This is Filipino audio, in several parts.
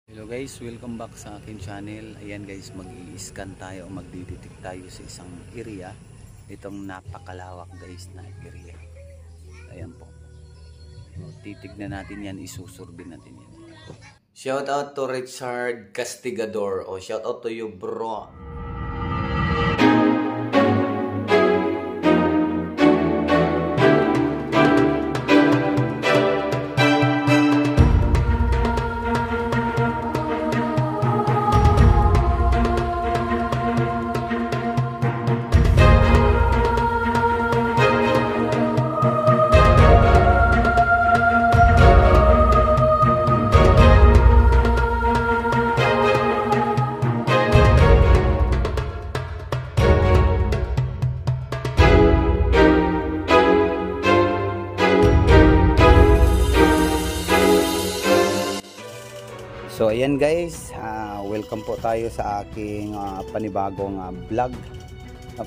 Hello guys, welcome back sa akin channel. Ayan guys, mag-i-scan tayo o magdidetect tayo sa isang area. Itong napakalawak guys na area. Ayan po. Titignan natin yan, isusurvey natin yan. Shout out to Richard Castigador o shout out to you bro. So ayan guys, welcome po tayo sa aking panibagong vlog.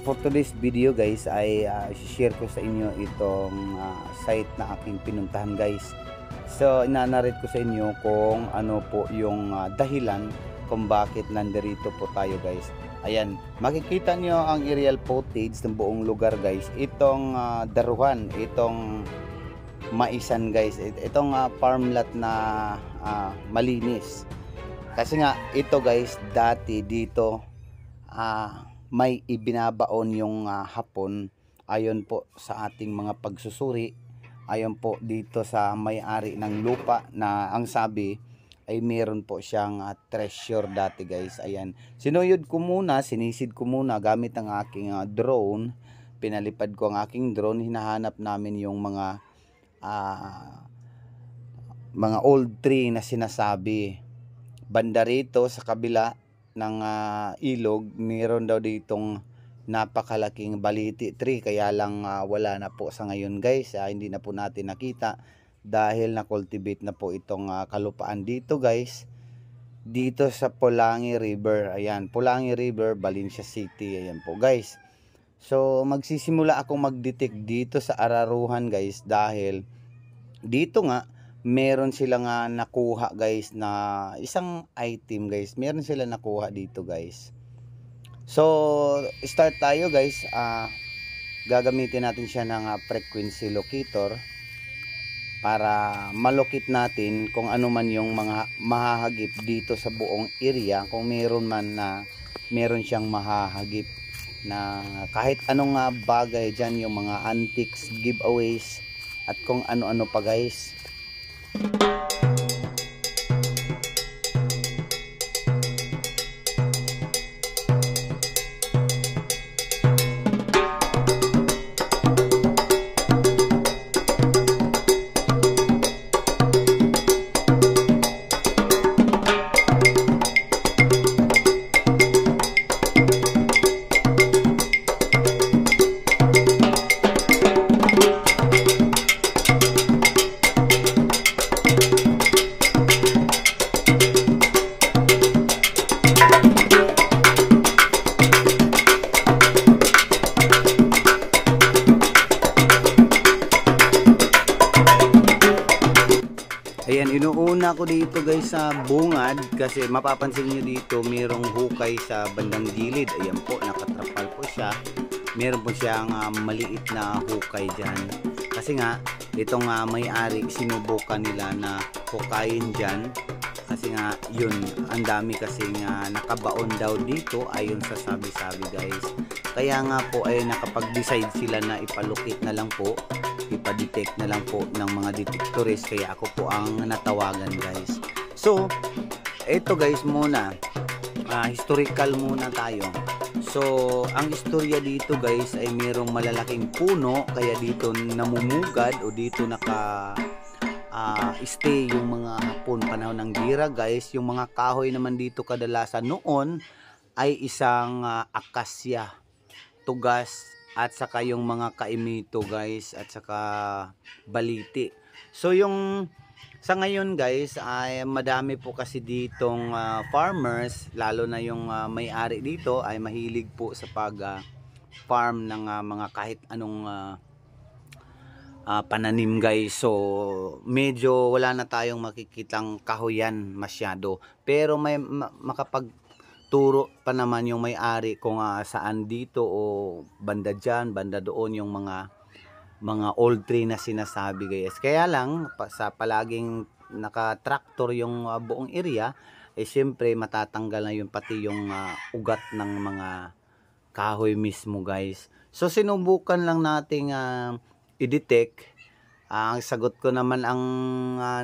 For today's video guys ay share ko sa inyo itong site na aking pinuntahan guys. So inanarate ko sa inyo kung ano po yung dahilan kung bakit nandirito po tayo guys. Ayan, makikita nyo ang aerial footage ng buong lugar guys. Itong daruhan, itong maisan guys, itong farmlot na malinis kasi nga ito guys dati dito may ibinabaon yung hapon ayon po sa ating mga pagsusuri, ayon po dito sa may-ari ng lupa na ang sabi ay meron po siyang treasure dati guys. Ayan, sinuyod ko muna, sinisid ko muna gamit ang aking drone, pinalipad ko ang aking drone, hinahanap namin yung mga old tree na sinasabi. Banda rito sa kabila ng ilog, meron daw ditong napakalaking baliti tree, kaya lang wala na po sa ngayon guys. Hindi na po natin nakita dahil na-cultivate na po itong kalupaan dito guys, dito sa Pulangi River. Ayan, Pulangi River, Valencia City. Ayan po guys. So magsisimula akong mag-detect dito sa Araruhan guys dahil dito nga meron sila nga nakuha guys na isang item guys. Meron sila nakuha dito guys. So start tayo guys. Gagamitin natin siya ng frequency locator para malocate natin kung ano man yung mga mahahagip dito sa buong area, kung meron man na meron siyang mahahagip na kahit anong bagay dyan, yung mga antiques, giveaways at kung ano-ano pa guys. Ayan, inuuna ko dito guys sa bungad kasi mapapansin nyo dito mayroong hukay sa bandang gilid. Ayan po, nakatrapal po siya. Meron po siyang maliit na hukay dyan. Kasi nga, itong may-ari, sinubukan nila na hukayin dyan. Kasi nga, yun, ang dami kasi nga nakabaon daw dito ayon sa sabi-sabi guys. Kaya nga po ay nakapag-decide sila na ipalukit na lang po, ipa-detect na lang po ng mga detectors, kaya ako po ang natawagan guys. So ito guys muna, historical muna tayo. So ang istorya dito guys ay mayroong malalaking puno, kaya dito namumugad o dito naka stay yung mga hapon panahon ng gira guys. Yung mga kahoy naman dito kadalasan noon ay isang akasya, tugas, at saka yung mga kaimito guys, at saka baliti. So yung sa ngayon guys ay madami po kasi ditong farmers, lalo na yung may-ari dito ay mahilig po sa pag farm ng mga kahit anong pananim guys. So medyo wala na tayong makikitang kahoyan masyado, pero may makapagturo pa naman yung may-ari kung saan dito o banda dyan, banda doon yung mga old tree na sinasabi guys. Kaya lang sa palaging naka-tractor yung buong area, syempre matatanggal na yung pati yung ugat ng mga kahoy mismo guys. So sinubukan lang nating i-detect. Ang sagot ko naman, ang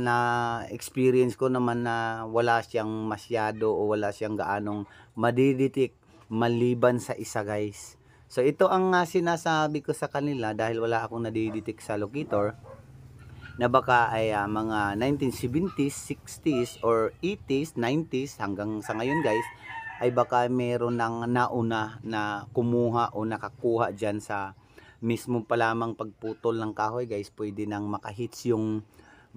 na-experience ko naman na wala siyang masyado o wala siyang gaanong madidetect maliban sa isa guys. So ito ang sinasabi ko sa kanila dahil wala akong nadidetect sa locator, na baka ay mga 1970s, 60s or 80s, 90s hanggang sa ngayon guys, ay baka meron ng nauna na kumuha o nakakuha dyan sa mismo pa lamang pagputol ng kahoy guys. Pwede nang makahits yung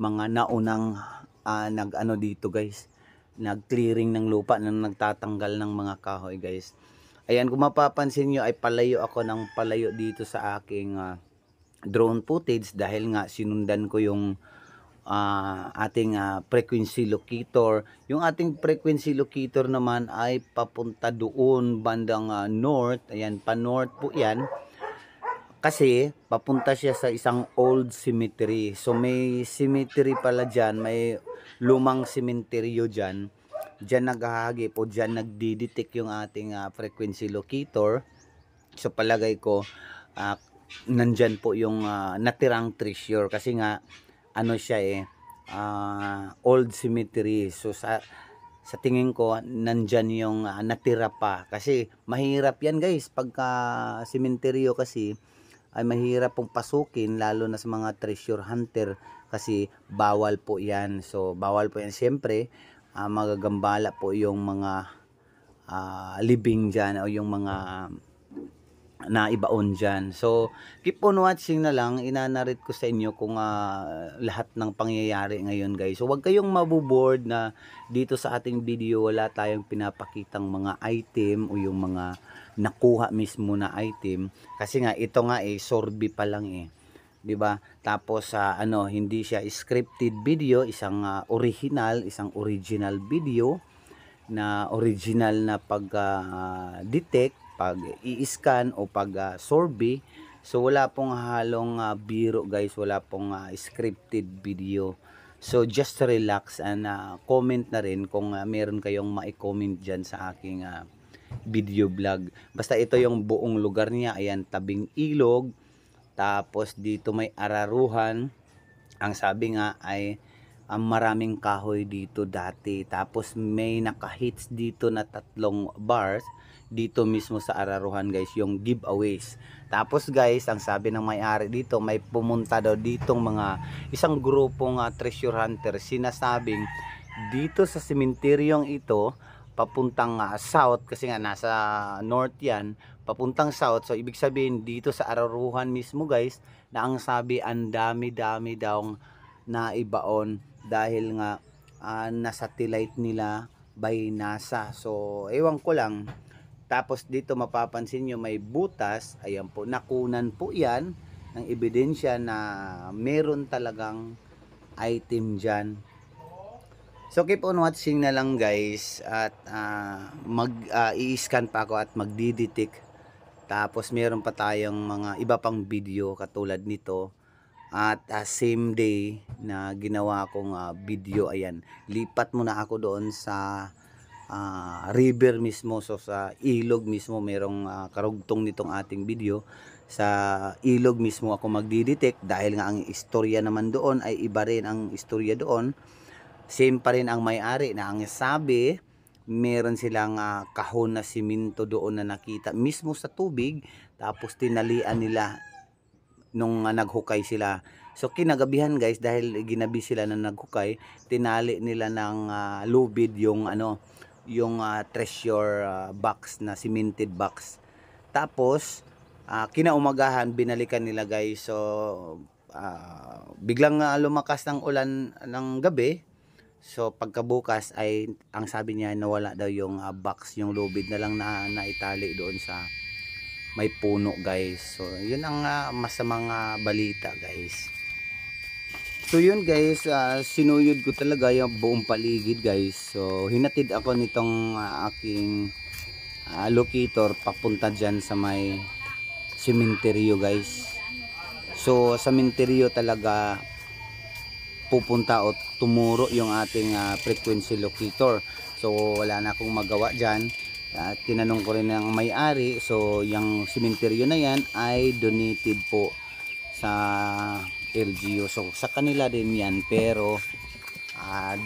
mga naunang nag-ano dito guys, nag-clearing ng lupa, na nagtatanggal ng mga kahoy guys. Ayan, kung mapapansin nyo ay palayo ako ng palayo dito sa aking drone footage dahil nga sinundan ko yung ating frequency locator. Yung ating frequency locator naman ay papunta doon bandang north. Ayan, pa north po yan. Kasi papunta siya sa isang old cemetery. So may cemetery pala dyan, may lumang cementerio dyan. Dyan naghahagip o dyan nagdidetect yung ating frequency locator. So palagay ko nandyan po yung natirang treasure. Kasi nga ano siya old cemetery. So sa tingin ko nandyan yung natira pa. Kasi mahirap yan guys pagka cementerio, kasi ay mahirap pong pasukin, lalo na sa mga treasure hunter, kasi bawal po yan. So bawal po yan, siyempre magagambala po yung mga living dyan o yung mga naibaon dyan. So keep on watching na lang, inanarit ko sa inyo kung lahat ng pangyayari ngayon guys. So huwag kayong mabuboard na dito sa ating video wala tayong pinapakitang mga item o yung mga nakuha mismo na item, kasi nga ito nga sorbi pa lang 'di ba? Tapos hindi siya scripted video, isang original video na original na pag detect, pag i-scan o pag sorbi. So wala pong halong biro guys, wala pong scripted video. So just relax and comment na rin kung meron kayong mai-comment dyan sa aking video vlog. Basta ito yung buong lugar niya. Ayan, tabing ilog. Tapos dito may araruhan. Ang sabi nga ay maraming kahoy dito dati. Tapos may nakahits dito na 3 bars dito mismo sa araruhan guys, yung giveaways. Tapos guys, ang sabi ng may-ari dito, may pumunta daw ditong isang grupong treasure hunter, sinasabing dito sa sementeryong ito papuntang south, kasi nga nasa north yan, papuntang south. So ibig sabihin dito sa araruhan mismo guys, na ang sabi ang dami-dami daw na ibaon dahil nga na-satellite nila by NASA. So ewan ko lang. Tapos dito mapapansin nyo may butas. Ayan po, nakunan po yan ng ebidensya na meron talagang item dyan. So keep on watching na lang guys, at i-scan pa ako at magdidetect. Tapos meron pa tayong mga iba pang video katulad nito. At same day na ginawa kong video, ayan, lipat muna ako doon sa river mismo. So sa ilog mismo, merong karugtong nitong ating video. Sa ilog mismo ako magdidetect dahil nga ang istorya naman doon ay iba rin ang istorya doon. Same pa rin ang may-ari na ang sabi, meron silang kahon na simento doon na nakita mismo sa tubig. Tapos tinalian nila nung naghukay sila. So kinagabihan guys, dahil ginabi sila na naghukay, tinali nila ng lubid yung treasure box na cemented box. Tapos kinaumagahan binalikan nila guys. So biglang lumakas ng ulan ng gabi. So pagkabukas ay ang sabi niya nawala daw yung box, yung lubid na lang na naitali doon sa may puno guys. So yun ang masamang balita guys. So yun guys, sinuyod ko talaga yung buong paligid guys. So hinatid ako nitong aking locator papunta dyan sa may sementeryo guys. So sa sementeryo talaga pupunta o tumuro yung ating frequency locator. So wala na akong magawa dyan. Tinanong ko rin ng may-ari. So yung sementeryo na yan ay donated po sa LGU. So sa kanila din yan, pero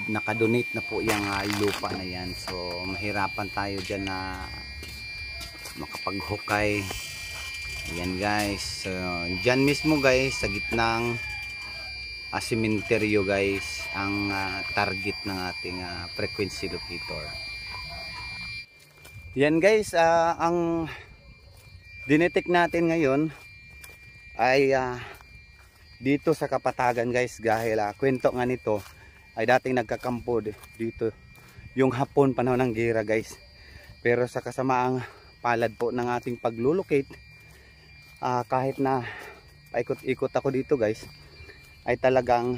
nakadonate na po yung lupa na yan. So mahirapan tayo dyan na makapaghukay. Ayan guys, so dyan mismo guys sa gitnang sementeryo guys ang target ng ating frequency locator. Yan guys, ang dinetect natin ngayon ay dito sa Kapatagan guys, dahil kwento nga nito ay dating nagkakampo dito yung hapon panahon ng gera guys. Pero sa kasamaang palad po ng ating paglulocate, kahit na paikot-ikot ako dito guys, ay talagang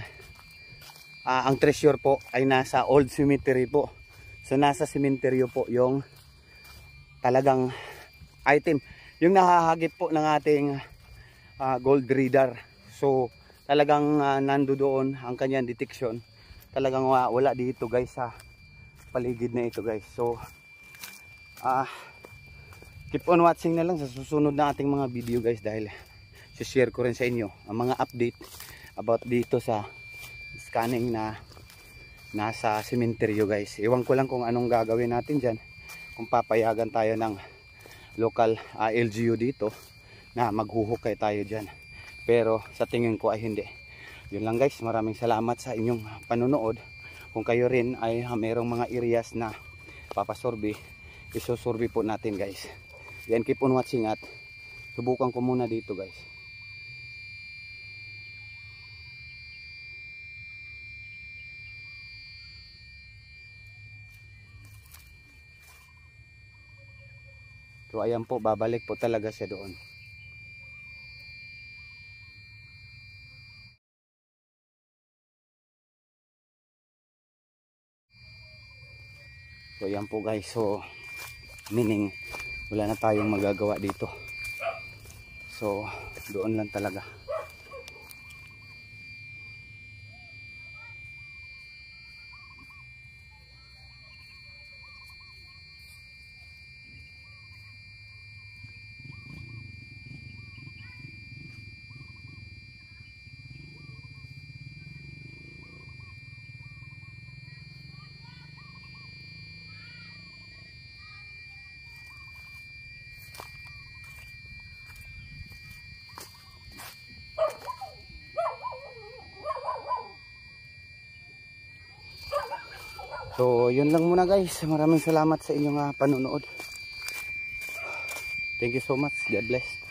ang treasure po ay nasa old cemetery po. So nasa cemetery po yung talagang item, yung nahahagip po ng ating gold reader. So talagang nando doon ang kanyang detection. Talagang wala dito guys sa paligid na ito guys. So keep on watching na lang sa susunod na ating mga video guys, dahil share ko rin sa inyo ang mga update about dito sa scanning na nasa sementeryo guys. Iwan ko lang kung anong gagawin natin dyan, kung papayagan tayo ng local LGU dito na maghuhukay tayo dyan. Pero sa tingin ko ay hindi. Yun lang guys, maraming salamat sa inyong panonood. Kung kayo rin ay mayroong mga areas na papasurvey, isusurvey po natin guys. Yan, keep on watching at subukan ko muna dito guys. So ayan po, babalik po talaga siya doon. So ayan po guys, so meaning wala na tayong magagawa dito. So doon lang talaga. So yun lang muna guys, maraming salamat sa inyong panonood. Thank you so much, God bless.